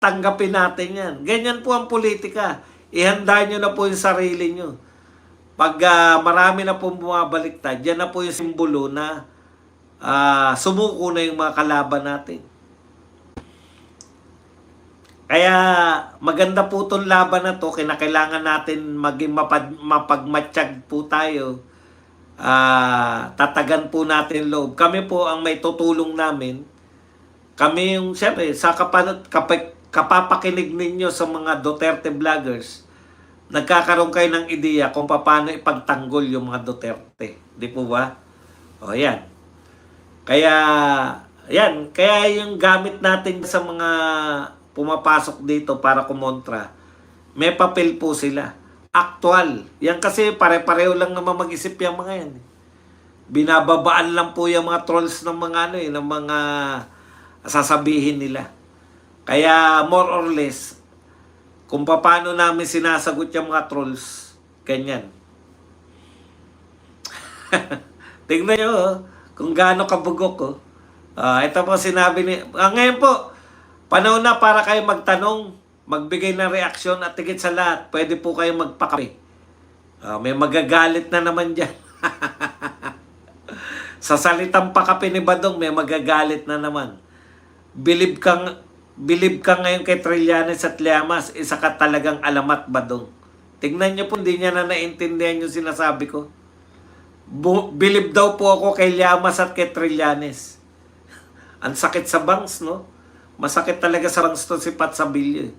tanggapin natin yan. Ganyan po ang politika. Ihanda nyo na po yung sarili nyo. Pag marami na po bumabaliktad, yan na po yung simbolo na sumuko na yung mga kalaban natin. Kaya maganda po itong laban na to. Kinakailangan natin maging mapagmatsyag po tayo. Tatagan po natin loob. Kami po ang may tutulong namin. Kami yung, siyempre, sa kapapakinig ninyo sa mga Duterte vloggers, nagkakaroon kayo ng ideya kung paano ipagtanggol yung mga Duterte. Di po ba? O, yan. Kaya yung gamit natin sa mga pumapasok dito para kumontra, may papel po sila. Actual. Yan kasi pare-pareho lang naman mag-isip yung mga yan. Binababaan lang po yung mga trolls ng mga ng mga sasabihin nila. Kaya more or less, kung paano namin sinasagot yung mga trolls, ganyan. Tingnan nyo kung gaano kabugok. Ito po sinabi ni... ngayon po, panahon na para kayo magtanong, magbigay ng reaksyon at tigit sa lahat, pwede po kayo magpakape. May magagalit na naman dyan. Sa salitang pakape ni Badong, may magagalit na naman. Believe ka ngayon kay Trillanes at Llamas, isa ka talagang alamat, Badong. Tingnan nyo po, hindi niya na naintindihan yung sinasabi ko. Believe daw po ako kay Llamas at kay Trillanes. Ang sakit sa bangs, no? Masakit talaga sa bangs to si Pat Sabilio.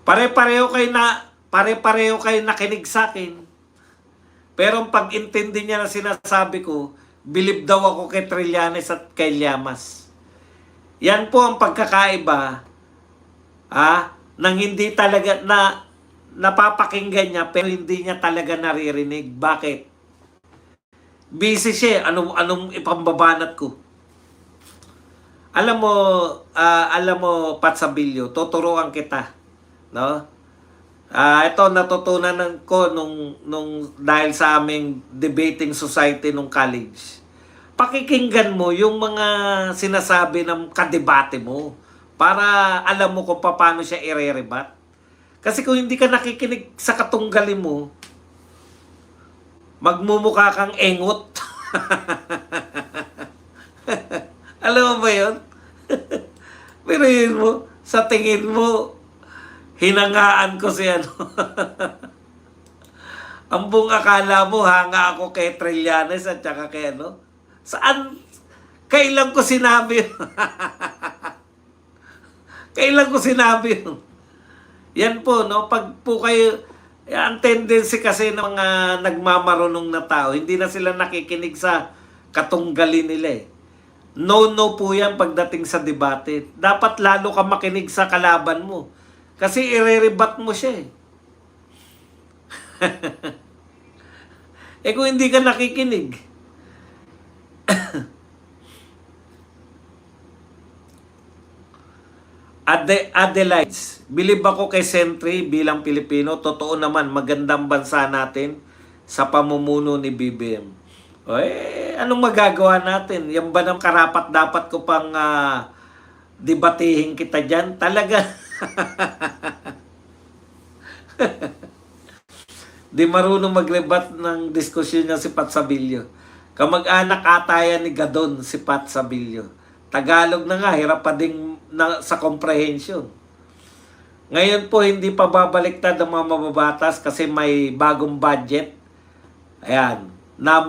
Pare-pareho kayo nakinig sa akin. Pero ang pag-intindi niya na sinasabi ko, believe daw ako kay Trillanes at kay Llamas. Yan po ang pagkakaiba nang hindi talaga napapakinggan niya pero hindi niya talaga naririnig. Bakit? Busy siya. Anong ipambabanat ko? Alam mo, Pat Sabilio, tuturuan kita. No? Ito natutunan ko nung dahil sa aming debating society nung college. Pakikinggan mo yung mga sinasabi ng kadebate mo para alam mo kung paano siya irerebat. Kasi kung hindi ka nakikinig sa katunggali mo, magmumukha kang engot. Alam mo ba yun? Pero yun mo, sa tingin mo, hinangaan ko si ang buong akala mo, hanga ako kay Trillanes at saka kay Saan? Kailan ko sinabi yun? Kailan ko sinabi yun? Yan po, no? Pag po kayo, ang tendency kasi ng mga nagmamarunong na tao, hindi na sila nakikinig sa katunggali nila eh. No po yan pagdating sa debate. Dapat lalo ka makinig sa kalaban mo. Kasi irerebat mo siya eh. Kung hindi ka nakikinig. Adelaides, believe ako kay Sentry bilang Pilipino. Totoo naman, magandang bansa natin sa pamumuno ni BBM. Anong magagawa natin? Yan ba ng karapat dapat ko pang debatihin kita dyan? Talaga. Di marunong maglebat ng diskusyon niya si Pat Sabilio. Kamag-anak ata yan ni Gadon si Pat Sabilio. Tagalog na nga, hirap pa din sa comprehension. Ngayon po, hindi pa babaliktad ang mga mababatas kasi may bagong budget. Ayan, na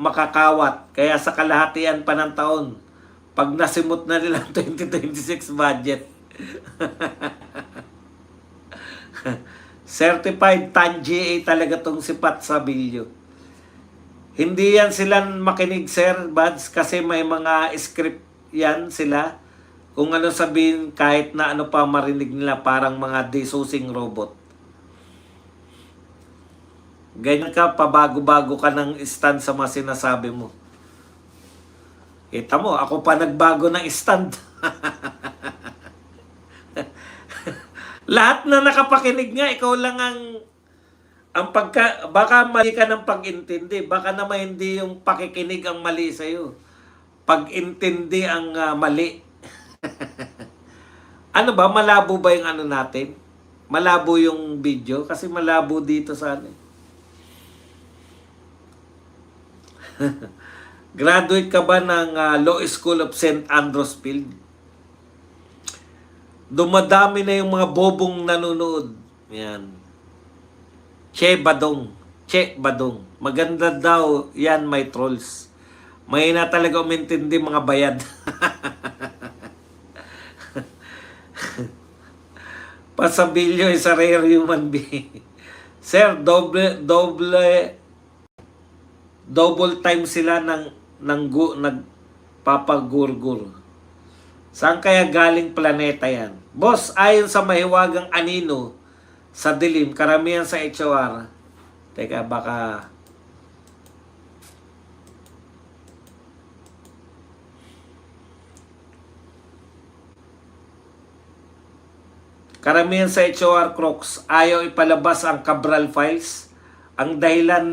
makakawat. Kaya sa kalahatian pa ng taon, pag nasimot na nila 2026 budget, certified TAN-GA talaga tong si Pat Sabilio. Hindi yan sila makinig, Sir Bads, kasi may mga script yan sila. Kung ano sabihin, kahit na ano pa marinig nila, parang mga desusing robot. Ganyan ka, pabago-bago ka ng stand sa mga sinasabi mo. Kita mo, ako pa nagbago ng stand. Lahat na nakapakinig nga, ikaw lang baka mali ka ng pag-intindi, baka naman hindi yung pakikinig ang mali sa'yo. Pag-intindi ang mali. Ano ba, malabo ba yung ano natin? Malabo yung video? Kasi malabo dito sa ano. Graduate ka ba ng Law School of St. Andrews Field? Dumadami na yung mga bobong nanonood. Yan. Che Badong. Che Badong. Maganda daw yan, may trolls. May na talaga umintindi mga bayad. Pasabilyo is a rare human being. Sir, double time sila nagpapagurgur. Saan kaya galing planeta yan? Boss, ayon sa mahiwagang anino sa dilim, karamihan sa HOR. Teka, baka... Karamihan sa HOR Crocs ayaw ipalabas ang Cabral Files. Ang dahilan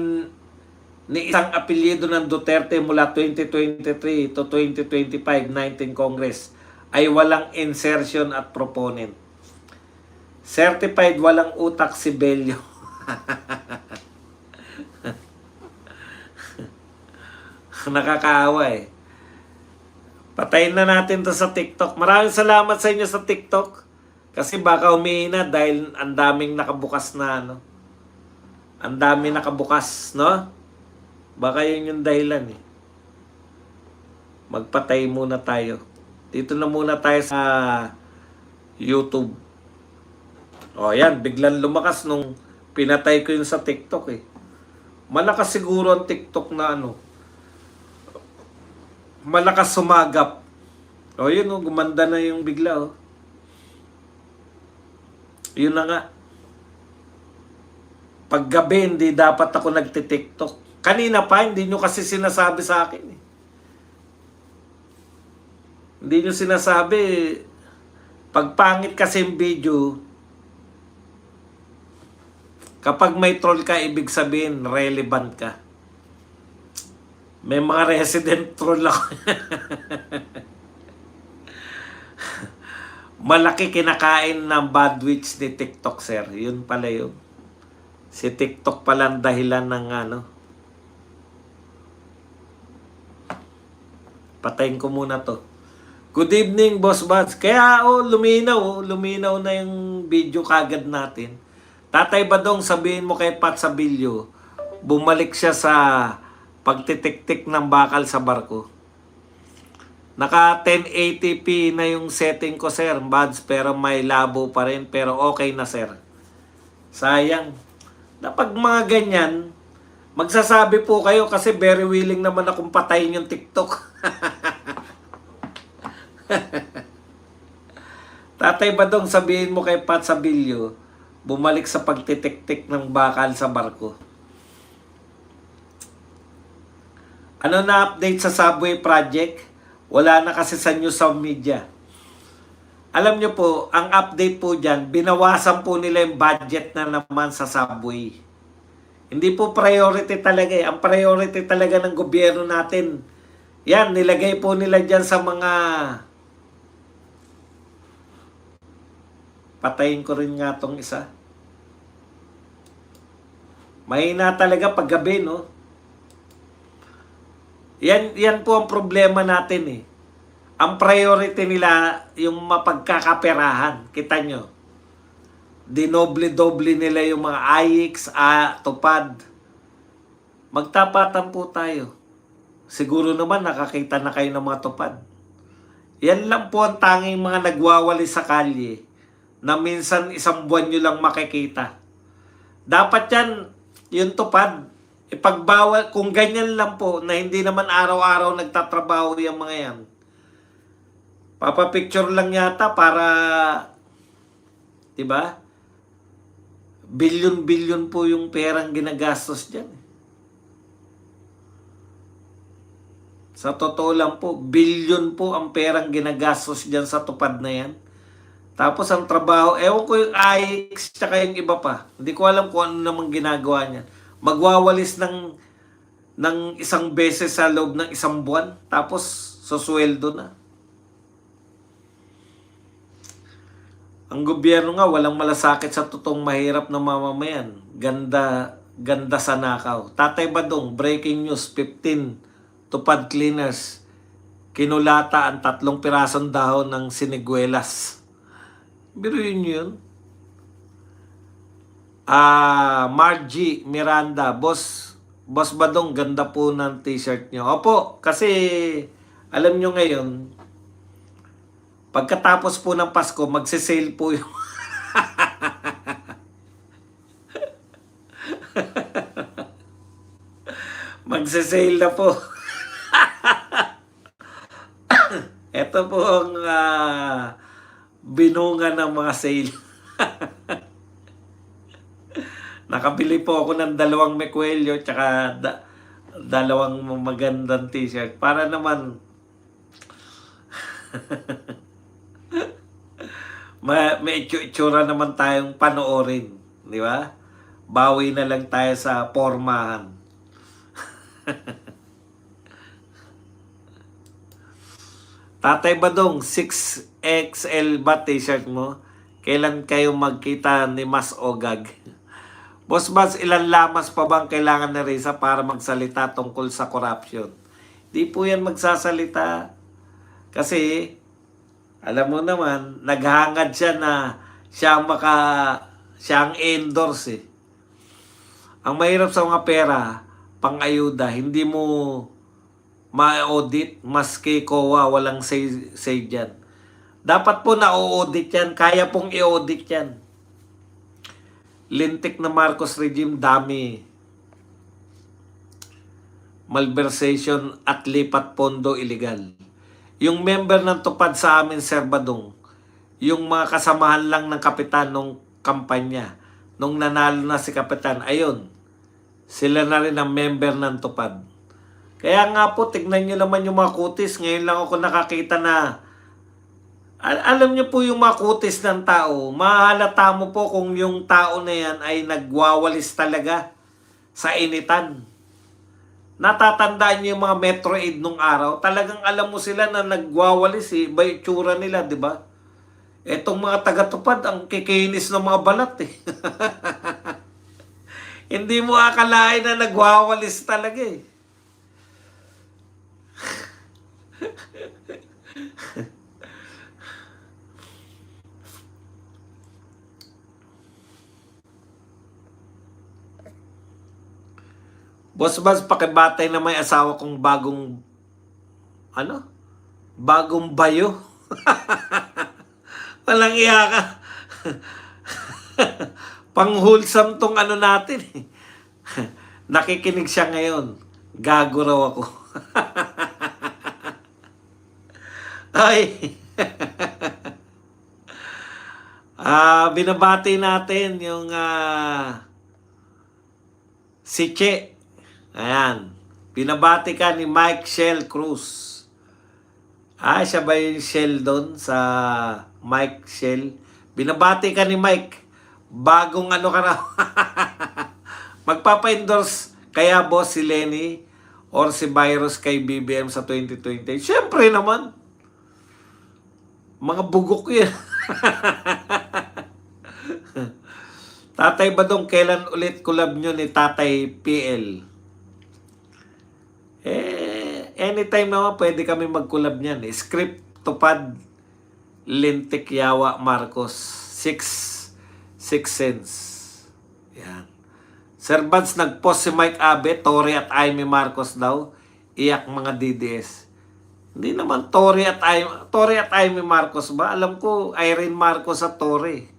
ni isang apelyido ng Duterte mula 2023 to 2025 19 Congress ay walang insertion at proponent. Certified walang utak si Bello. Nakakaawa eh. Patayin na natin to sa TikTok. Maraming salamat sa inyo sa TikTok. Kasi baka humihina dahil ang daming nakabukas na ano. Ang daming nakabukas, no? Baka yun yung dahilan eh. Magpatay muna tayo. Dito na muna tayo sa YouTube. O yan, biglang lumakas nung pinatay ko yun sa TikTok eh. Malakas siguro ang TikTok na ano. Malakas sumagap. O yun o, gumanda na yung bigla o. Yun na nga. Paggabi, hindi dapat ako nagtitiktok. Kanina pa, hindi nyo kasi sinasabi sa akin eh. Hindi nyo sinasabi, pagpangit kasi yung video, kapag may troll ka, ibig sabihin, relevant ka. May mga resident troll ako. Malaki kinakain ng bandwidth ni TikTok, sir. Yun pala yun. Si TikTok pala ang dahilan ng ano. Patayin ko muna to. Good evening, Boss Buds. Kaya luminaw na yung video kagad natin. Tatay Badong, sabihin mo kay Pat Sabilio, bumalik siya sa pagtitik-tik ng bakal sa barko. Naka 1080p na yung setting ko, sir, Buds, pero may labo pa rin, pero okay na, sir. Sayang. Pag mga ganyan, magsasabi po kayo kasi very willing naman akong patayin yung TikTok. Tatay Badong, sabihin mo kay Pat Sabilio, bumalik sa pagtitik-tik ng bakal sa barko. Ano na update sa subway project? Wala na kasi sa news sa media. Alam nyo po, ang update po dyan, binawasan po nila yung budget na naman sa subway. Hindi po priority talaga eh. Ang priority talaga ng gobyerno natin, yan, nilagay po nila dyan sa mga... Patayin ko rin nga tong isa. Mahina talaga paggabi, no? Yan po ang problema natin eh. Ang priority nila yung mapagkakaperahan. Kita nyo. Dinoble-doble nila yung mga AIX, tupad. Magtapatan po tayo. Siguro naman nakakita na kayo ng mga tupad. Yan lang po ang tanging mga nagwawali sa kalye na minsan isang buwan nyo lang makikita. Dapat yan, yung tupad, ipagbawal, kung ganyan lang po, na hindi naman araw-araw nagtatrabaho yung mga yan. Papapicture lang yata para, diba? Bilyon-bilyon po yung perang ginagastos dyan. Sa totoo lang po, bilyon po ang perang ginagastos dyan sa tupad na yan. Tapos ang trabaho, ewan ko yung AIX tsaka yung iba pa. Hindi ko alam kung ano namang ginagawa niya. Magwawalis ng isang beses sa loob ng isang buwan. Tapos susweldo na. Ang gobyerno nga walang malasakit sa totoong mahirap na mamamayan. Ganda sa nakaw. Tatay Badong, breaking news, 15 tupad cleaners. Kinulata ang 3 pirasong dahon ng siniguelas. Biruin nyo yun. Margie Miranda, Boss Badong, ganda po ng t-shirt nyo. Opo, kasi alam nyo ngayon, pagkatapos po ng Pasko, magse-sale po yung magse-sale na po. Ito po ang binunga ng mga sale. Nakabili po ako ng 2 mekwelyo tsaka 2 magandang t-shirt para naman may itsura naman tayong panoorin, di ba? Bawi na lang tayo sa pormahan. Tatay Badong, 6XL ba t-shirt mo? Kailan kayo magkita ni Mas Ogag? Boss Bas, ilan lamas pa bang kailangan ni Risa para magsalita tungkol sa corruption? Di po yan magsasalita. Kasi, alam mo naman, naghangad siya na siya ang endorse eh. Ang mahirap sa mga pera, pang-ayuda, hindi mo ma-audit, maski COA, walang say dyan. Dapat po na-audit yan, kaya pong i-audit yan. Lintik na Marcos regime, dami. Malversation at lipat pondo illegal. Yung member ng tupad sa amin, Sir Badong, yung mga kasamahan lang ng kapitan nung kampanya, nung nanalo na si kapitan, ayun, sila na rin ang member ng tupad. Kaya nga po, tignan nyo naman yung mga kutis. Ngayon lang ako nakakita na alam niyo po yung mga kutis ng tao, mahalata mo po kung yung tao na yan ay nagwawalis talaga sa initan. Natatandaan niyo yung mga Metro Aid nung araw, talagang alam mo sila na nagwawalis eh, iba yung tsura nila, di ba? Etong mga taga-tupad, ang kikinis ng mga balat eh. Hindi mo akalain na nagwawalis talaga eh. Boss Bas, pakibatay na may asawa kong bagong bayo. Walang iya ka. Pang-wholesome tong natin eh. Nakikinig siya ngayon. Gago raw ako. Ay. Binabati natin yung si Che. Ayan. Binabati ka ni Mike Shell Cruz. Siya ba yung Shell doon sa Mike Shell? Binabati ka ni Mike. Bagong ka raw. Magpapa-endorse kaya boss si Lenny or si Virus kay BBM sa 2020? Siyempre naman. Mga bugok yan. Tatay Badong, kailan ulit collab nyo ni Tatay PL? Anytime naman pwede kami mag-collab niyan. Script, Tupad, Lintik, Yawa, Marcos. 6 cents. Yan. Sir Bads, nag-post si Mike Abe, Tory at Amy Marcos daw. Iyak mga DDS. Hindi naman Tory at Amy Marcos ba? Alam ko, Irene Marcos at Tory.